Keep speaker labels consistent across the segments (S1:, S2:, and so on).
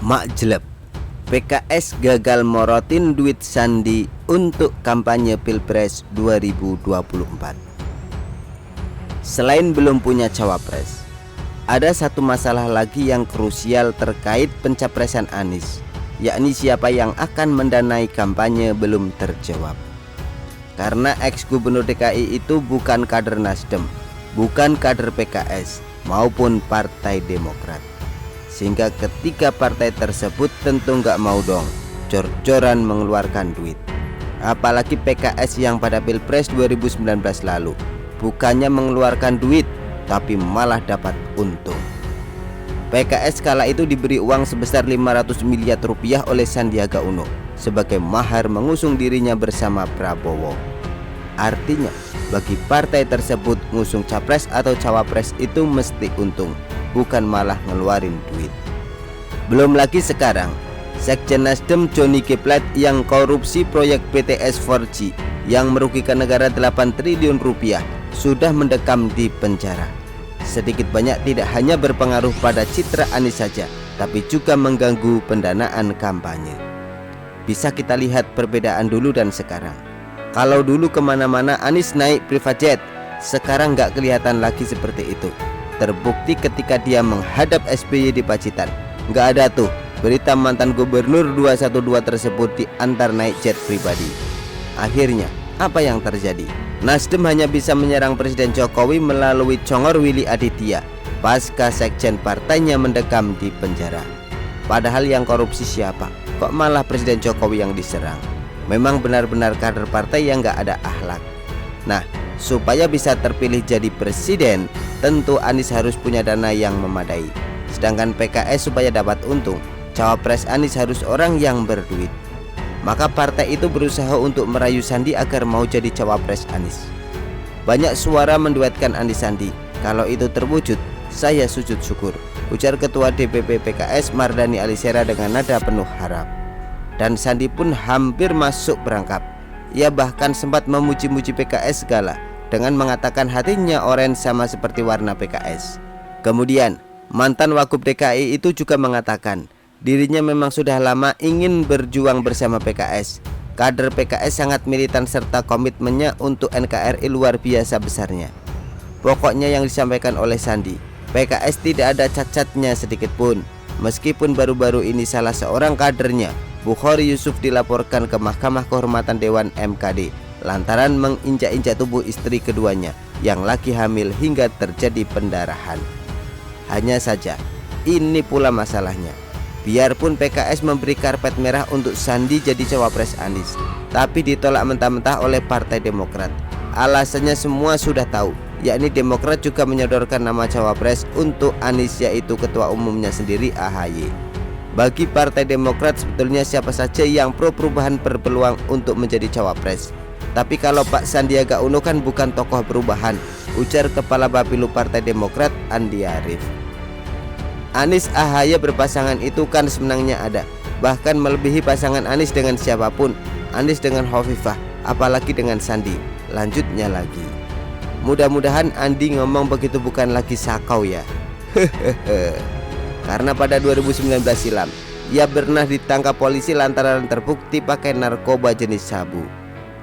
S1: Makjleb, PKS gagal morotin duit Sandi untuk kampanye Pilpres 2024. Selain belum punya cawapres, ada satu masalah lagi yang krusial terkait pencapresan Anies, yakni siapa yang akan mendanai kampanye belum terjawab. Karena ex-gubernur DKI itu bukan kader Nasdem, bukan kader PKS maupun Partai Demokrat. Sehingga ketika partai tersebut tentu nggak mau dong jor-joran mengeluarkan duit. Apalagi PKS yang pada Pilpres 2019 lalu bukannya mengeluarkan duit, tapi malah dapat untung. PKS kala itu diberi uang sebesar 500 miliar rupiah oleh Sandiaga Uno sebagai mahar mengusung dirinya bersama Prabowo. Artinya bagi partai tersebut ngusung capres atau cawapres itu mesti untung, bukan malah ngeluarin duit. Belum lagi sekarang Sekjen Nasdem Johnny G. Plate yang korupsi proyek BTS 4G yang merugikan negara 8 triliun rupiah sudah mendekam di penjara. Sedikit banyak tidak hanya berpengaruh pada citra Anies saja, tapi juga mengganggu pendanaan kampanye. Bisa kita lihat perbedaan dulu dan sekarang. Kalau dulu kemana-mana Anies naik private jet, sekarang nggak kelihatan lagi seperti itu. Terbukti ketika dia menghadap SBY di Pacitan, nggak ada tuh berita mantan gubernur 212 tersebut diantar naik jet pribadi. Akhirnya apa yang terjadi? Nasdem hanya bisa menyerang Presiden Jokowi melalui Congor Willy Aditya pasca sekjen partainya mendekam di penjara. Padahal yang korupsi siapa? Kok malah Presiden Jokowi yang diserang? Memang benar-benar kader partai yang nggak ada akhlak. Nah, supaya bisa terpilih jadi presiden, tentu Anies harus punya dana yang memadai. Sedangkan PKS supaya dapat untung, cawapres Anies harus orang yang berduit. Maka partai itu berusaha untuk merayu Sandi agar mau jadi cawapres Anies. Banyak suara menduetkan Anies Sandi. Kalau itu terwujud, saya sujud syukur, ujar Ketua DPP PKS Mardani Alisera dengan nada penuh harap. Dan Sandi pun hampir masuk perangkap. Ia bahkan sempat memuji-muji PKS segala dengan mengatakan hatinya oranye sama seperti warna PKS. Kemudian mantan Wagub DKI itu juga mengatakan dirinya memang sudah lama ingin berjuang bersama PKS. Kader PKS sangat militan serta komitmennya untuk NKRI luar biasa besarnya. Pokoknya yang disampaikan oleh Sandi, PKS tidak ada cacatnya sedikit pun. Meskipun baru-baru ini salah seorang kadernya, Bukhari Yusuf, dilaporkan ke Mahkamah Kehormatan Dewan MKD lantaran menginjak-injak tubuh istri keduanya yang lagi hamil hingga terjadi pendarahan. Hanya saja ini pula masalahnya. Biarpun PKS memberi karpet merah untuk Sandi jadi cawapres Anies, tapi ditolak mentah-mentah oleh Partai Demokrat. Alasannya semua sudah tahu, yakni Demokrat juga menyodorkan nama cawapres untuk Anies, yaitu ketua umumnya sendiri AHY. Bagi Partai Demokrat sebetulnya siapa saja yang pro perubahan berpeluang untuk menjadi cawapres. Tapi kalau Pak Sandiaga Uno kan bukan tokoh perubahan, ujar Kepala Bapilu Partai Demokrat Andi Arief. Anies AHY berpasangan itu kan semenangnya ada, bahkan melebihi pasangan Anies dengan siapapun. Anies dengan Hovifah, apalagi dengan Sandi. Lanjutnya lagi, mudah-mudahan Andi ngomong begitu bukan lagi sakau ya. Karena pada 2019 silam ia pernah ditangkap polisi lantaran terbukti pakai narkoba jenis sabu.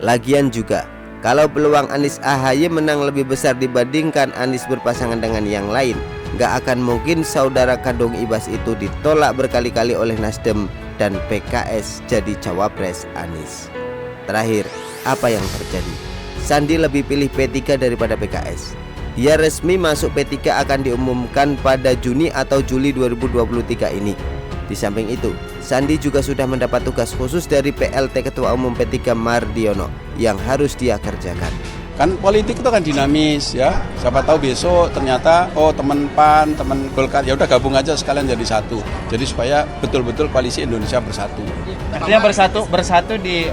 S1: Lagian juga kalau peluang Anies AHY menang lebih besar dibandingkan Anies berpasangan dengan yang lain, gak akan mungkin saudara kandung Ibas itu ditolak berkali-kali oleh Nasdem dan PKS jadi cawapres Anies. Terakhir, apa yang terjadi? Sandi lebih pilih P3 daripada PKS. Dia resmi masuk P3 akan diumumkan pada Juni atau Juli 2023 ini. Di samping itu, Sandi juga sudah mendapat tugas khusus dari PLT Ketua Umum P3 Mardiono yang harus dia kerjakan.
S2: Kan politik itu kan dinamis ya. Siapa tahu besok ternyata teman PAN, teman Golkar, ya udah gabung aja sekalian jadi satu. Jadi supaya betul-betul koalisi Indonesia bersatu.
S3: Artinya bersatu di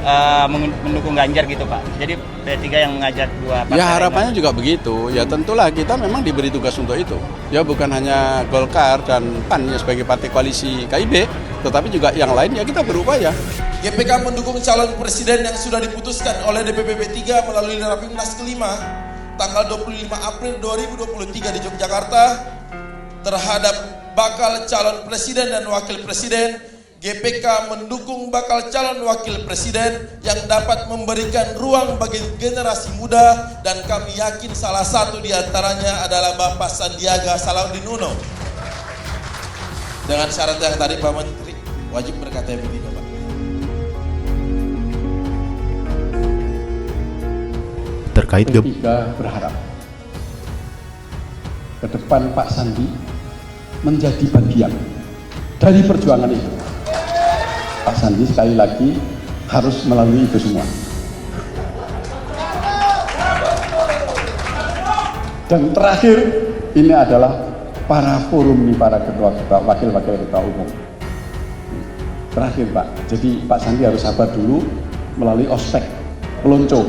S3: mendukung Ganjar gitu Pak. Jadi P3 yang mengajak dua partai.
S2: Ya harapannya juga begitu. Ya tentulah kita memang diberi tugas untuk itu. Ya bukan hanya Golkar dan PAN ya sebagai partai koalisi KIB, tetapi juga yang lain ya kita berupaya.
S4: GPK mendukung calon presiden yang sudah diputuskan oleh DPP P3 melalui Rapimnas kelima tanggal 25 April 2023 di Yogyakarta terhadap bakal calon presiden dan wakil presiden. GPK mendukung bakal calon wakil presiden yang dapat memberikan ruang bagi generasi muda, dan kami yakin salah satu di antaranya adalah Bapak Sandiaga Salahuddin Uno. Dengan syarat yang tadi Pak Menteri, wajib berKTP 3, Pak.
S5: Terkait
S6: P3 berharap ke depan Pak Sandi menjadi bagian dari perjuangan itu. Pak Sandi sekali lagi harus melalui itu semua. Dan terakhir, ini adalah para forum nih, para ketua-ketua, wakil-wakil ketua umum. Terakhir Pak, jadi Pak Sandi harus sabar dulu melalui ospek, pelonco.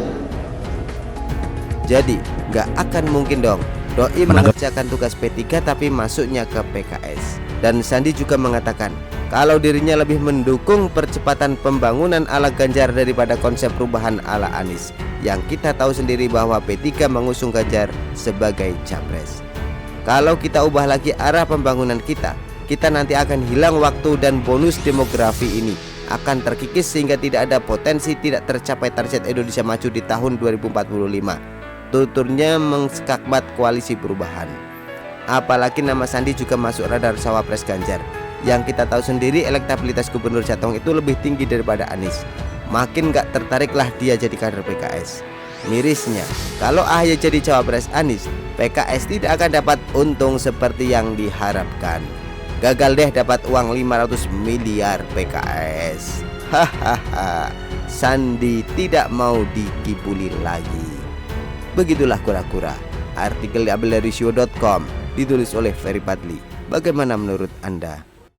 S1: Jadi nggak akan mungkin dong Doi mengerjakan tugas P3 tapi masuknya ke PKS. Dan Sandi juga mengatakan kalau dirinya lebih mendukung percepatan pembangunan ala Ganjar daripada konsep perubahan ala Anies, yang kita tahu sendiri bahwa P3 mengusung Ganjar sebagai capres. Kalau kita ubah lagi arah pembangunan kita nanti akan hilang waktu, dan bonus demografi ini akan terkikis sehingga tidak ada potensi tidak tercapai target Indonesia Maju di tahun 2045. Tuturnya mengskakmat koalisi perubahan. Apalagi nama Sandi juga masuk radar cawapres Ganjar, yang kita tahu sendiri elektabilitas Gubernur Jateng itu lebih tinggi daripada Anies. Makin gak tertariklah dia jadi kader PKS. Mirisnya, kalau AHY jadi cawapres Anies, PKS tidak akan dapat untung seperti yang diharapkan. Gagal deh dapat uang 500 miliar PKS. Hahaha, Sandi tidak mau dikibuli lagi. Begitulah kura-kura. Artikel diambil dari show.com, ditulis oleh Ferry Padli. Bagaimana menurut Anda?